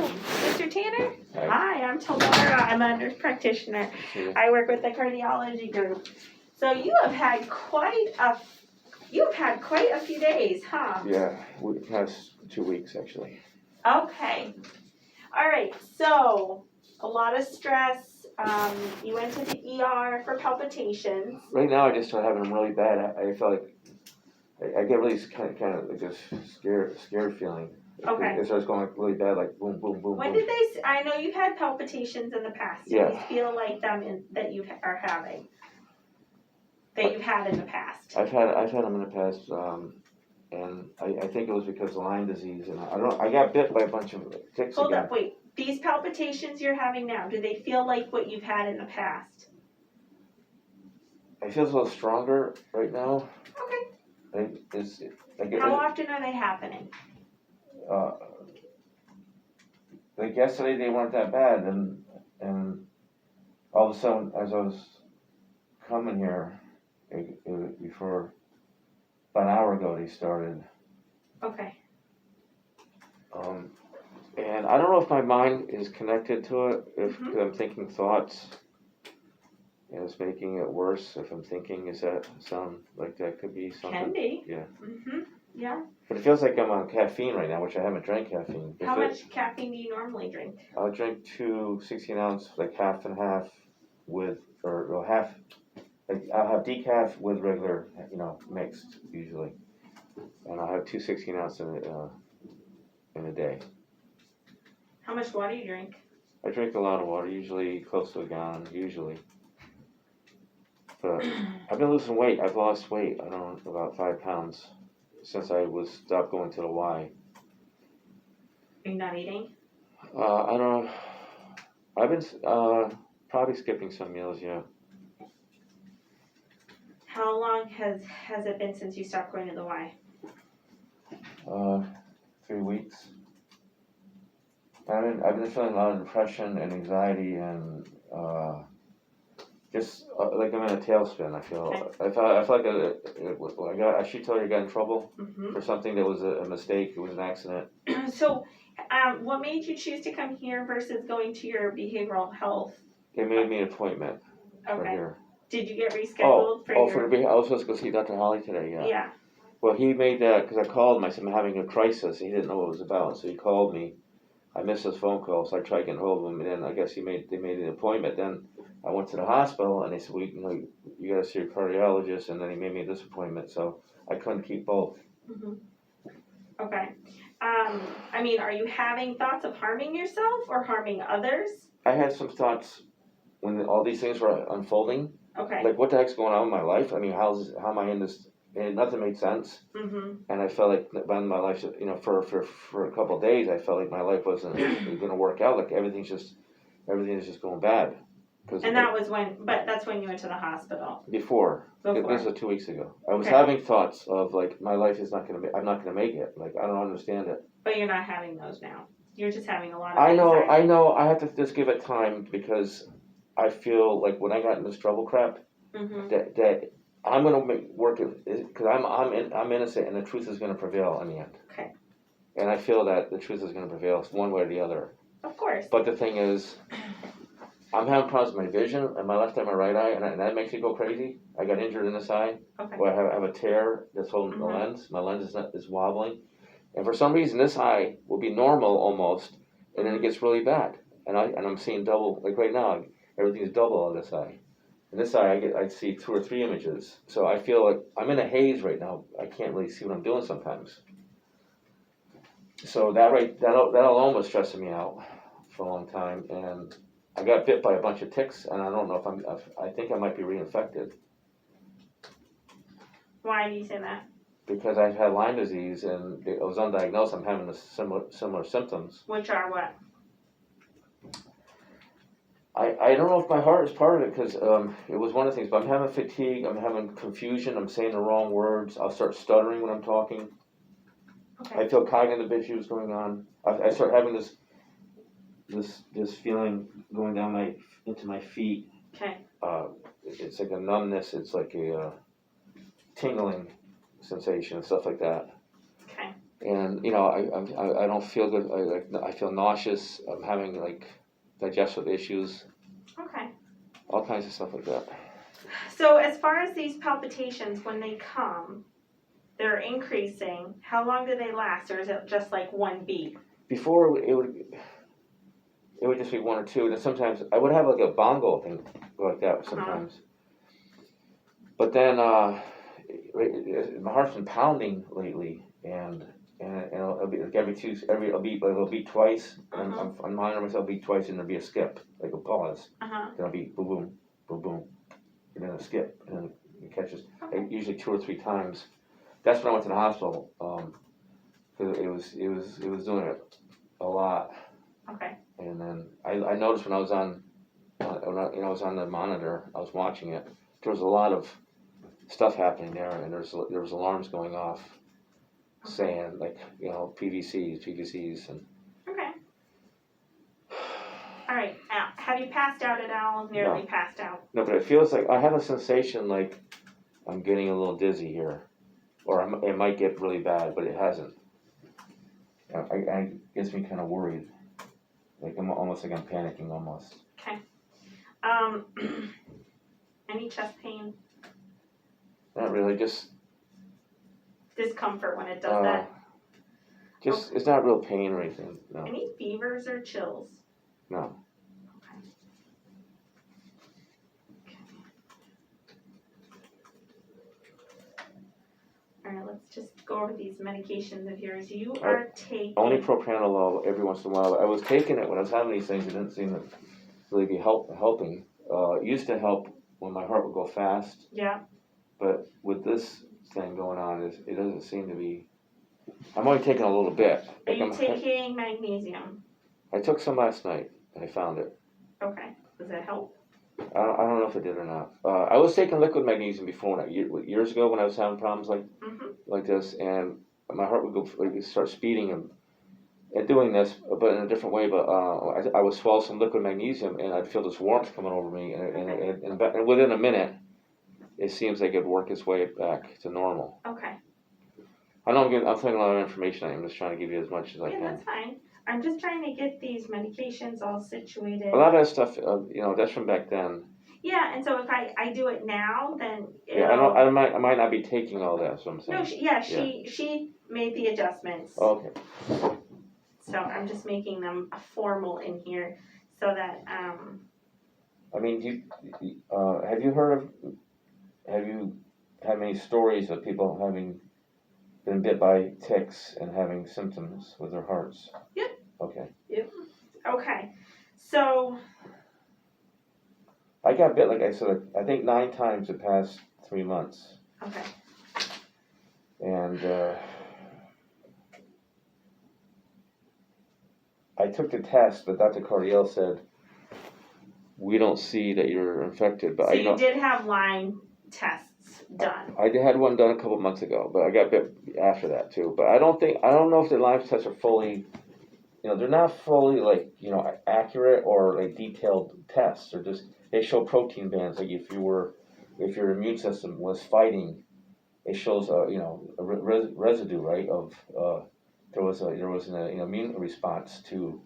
Mr. Tanner? Hi. Hi, I'm Tamara. I'm a nurse practitioner. Sure. I work with the cardiology group. So you have had quite a few days, huh? Yeah, the past 2 weeks actually. Okay. All right. So a lot of stress. You went to the ER for palpitations. Right now I just start having them really bad. I feel like I get really kind of like this scared feeling. Okay. It starts going like really bad, like boom, boom, boom, When boom. did they? I know you've had palpitations in the past. Do Yeah. these feel like them that you are having? That you've had in the past? I've had them in the past, and I think it was because of Lyme disease, and I got bit by a bunch of ticks Hold again. up, wait. These palpitations you're having now, do they feel like what you've had in the past? I feel a little stronger right now. Okay. How often are they happening? Like yesterday they weren't that bad, and all of a sudden as I was coming here, before about an hour ago they started. Okay. And I don't know if my mind is connected to it, if I'm thinking thoughts, and it's making it worse. If I'm thinking, is that sound like that could be something? Can be. Yeah. Yeah. But it feels like I'm on caffeine right now, which I haven't drank caffeine. How much caffeine do you normally drink? I'll drink 2 16-ounce, like half and half or half, like I'll have decaf with regular, mixed usually. And I'll have 2 16-ounce in a day. How much water do you drink? I drink a lot of water, usually close to a gallon, usually. But I've been losing weight. I've lost weight, about 5 pounds since I stopped going to the Y. Are you not eating? I don't know. I've been probably skipping some meals, yeah. How long has it been since you stopped going to the Y? 3 weeks. I've been feeling a lot of depression and anxiety and just like I'm in a tailspin. I feel like I should tell you I got in trouble for something that was a mistake. It was an accident. So, what made you choose to come here versus going to your behavioral health? They made me an appointment for here. Did you get rescheduled I was supposed to go see Dr. Holly today. Yeah. Yeah. Well, he made that because I called him. I said I'm having a crisis. He didn't know what it was about, so he called me. I missed his phone call, so I tried getting hold of him, and then I guess they made an appointment. Then I went to the hospital, and they said, "You got to see your cardiologist," and then he made me this appointment, so I couldn't keep both. Okay. I mean, are you having thoughts of harming yourself or harming others? I had some thoughts when all these things were unfolding. Okay. Like, what the heck's going on in my life? I mean, how am I in this? And nothing made sense. And I felt like when my life, for a couple of days, I felt like my life wasn't going to work out. Like everything is just going bad. And that's when you went to the hospital. Before. This was 2 weeks ago. I was Okay. having thoughts of like my life is I'm not going to make it. Like I don't understand it. But you're not having those now. You're just having a lot of. I know. I have to just give it time because I feel like when I got in this trouble crap, that I'm gonna work it because I'm innocent and the truth is gonna prevail in the end. Okay. And I feel that the truth is gonna prevail one way or the other. Of course. But the thing is, I'm having problems with my vision in my left eye, my right eye, and that makes me go crazy. I got injured in this eye. Okay. Where I have a tear that's holding the lens. My lens is wobbling, and for some reason this eye will be normal almost, and then it gets really bad. And I'm seeing double. Like right now, everything's double on this eye. In this eye, I see 2 or 3 images. So I feel like I'm in a haze right now. I can't really see what I'm doing sometimes. So that alone was stressing me out for a long time. And I got bit by a bunch of ticks, and I don't know if I think I might be reinfected. Why do you say that? Because I've had Lyme disease, and it was undiagnosed. I'm having similar symptoms. Which are what? I don't know if my heart is part of it because it was one of the things, but I'm having fatigue, I'm having confusion, I'm saying the wrong words, I'll start stuttering when I'm talking. Okay. I feel cognitive issues going on. I start having this feeling going down into my feet. Okay. It's like a numbness, it's like a tingling sensation and stuff like that. Okay. And, you know, I don't feel good, I feel nauseous, I'm having like digestive issues, Okay. all kinds of stuff like that. So as far as these palpitations, when they come, they're increasing. How long do they last, or is it just like one beat? Before, it would just be one or two, and then sometimes, I would have like a bongo thing like that sometimes. But then, my heart's been pounding lately, and it'll be like it'll beat twice, and I'm monitoring myself beat twice, and there'll be a skip, like a pause. Then I'll be boom, boom, boom, boom, and then a skip, and then it catches, like, usually 2 or 3 times. That's when I went to the hospital, cause it was doing it a lot. Okay. And then I noticed when I was on, when I was on the monitor, I was watching it, there was a lot of stuff happening there, and there was alarms going off saying, like, you know, PVCs, and. Okay. All right. Now, have you passed out at all? Nearly passed out. No, but it feels like I have a sensation like I'm getting a little dizzy here, or it might get really bad, but it hasn't. I gets me kind of worried, like I'm almost like I'm panicking almost. Okay. Any chest pain? Not really, just Discomfort when it does that? just it's not real pain or anything. No. Any fevers or chills? No. All right, let's just go over these medications of yours. You are taking... Only propranolol every once in a while. I was taking it when I was having these things. It didn't seem to really be helping. It used to help when my heart would go fast. Yeah. But with this thing going on, it doesn't seem to be... I'm only taking a little bit. Are you taking magnesium? I took some last night, and I found it. Okay. Does that help? I don't know if it did or not. I was taking liquid magnesium before, years ago when I was having problems like this, and my heart would go, like, start speeding and doing this, but in a different way. But I would swallow some liquid magnesium, and I'd feel this warmth coming over me, and within a minute, it seems like it'd work its way back to normal. Okay. I know I'm putting a lot of information on you. I'm just trying to give you as much as I can. Yeah, that's fine. I'm just trying to get these medications all situated. A lot of that stuff, you know, that's from back then. Yeah, and so if I do it now, then I might not be taking all that. So I'm saying. No, she made the adjustments. Okay. So I'm just making them formal in here, so that I mean, have you had many stories of people having been bit by ticks and having symptoms with their hearts? Yep. Okay. Yep. Okay. So I got bit, like I said, I think 9 times the past 3 months. Okay. And I took the test, but Dr. Cardiel said, we don't see that you're infected. But so you did have Lyme tests done. I had one done a couple months ago, but I got bit after that too. But I don't know if the Lyme tests are fully, you know, they're not fully, like, you know, accurate or like detailed tests. They're just, they show protein bands. Like if your immune system was fighting, it shows you know, a residue, right, of there was an immune response to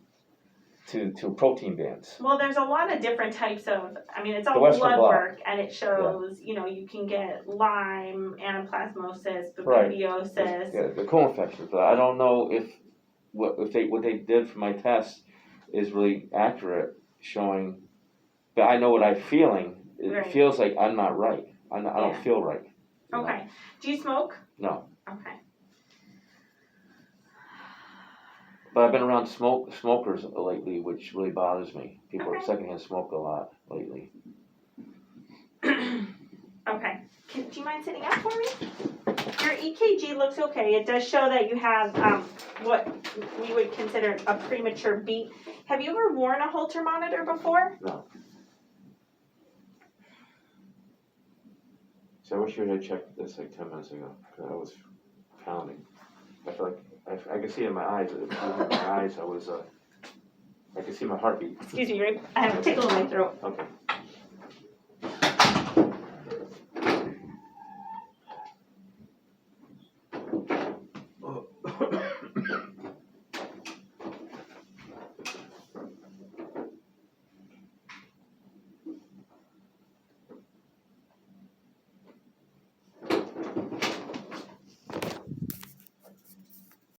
protein bands. Well, there's a lot of different types of, I mean, it's all Western blood blot. work, and it shows, you know, you can get Lyme, anaplasmosis, Right. babesiosis. Yeah, the co-infections. But I don't know if what they did for my test is really accurate, showing. But I know what I'm feeling. It Right. feels like I'm not right. I don't feel right. You know? Okay. Do you smoke? No. Okay. But I've been around smokers lately, which really bothers me. People Okay. secondhand smoke a lot lately. Okay. Do you mind sitting up for me? Your EKG looks okay. It does show that you have what we would consider a premature beat. Have you ever worn a Holter monitor before? No. So I wish you had checked this like 10 minutes ago, because I was pounding. I feel like I could see it in my eyes. I could see my heartbeat. Excuse me, I have a tickle in my throat. Okay.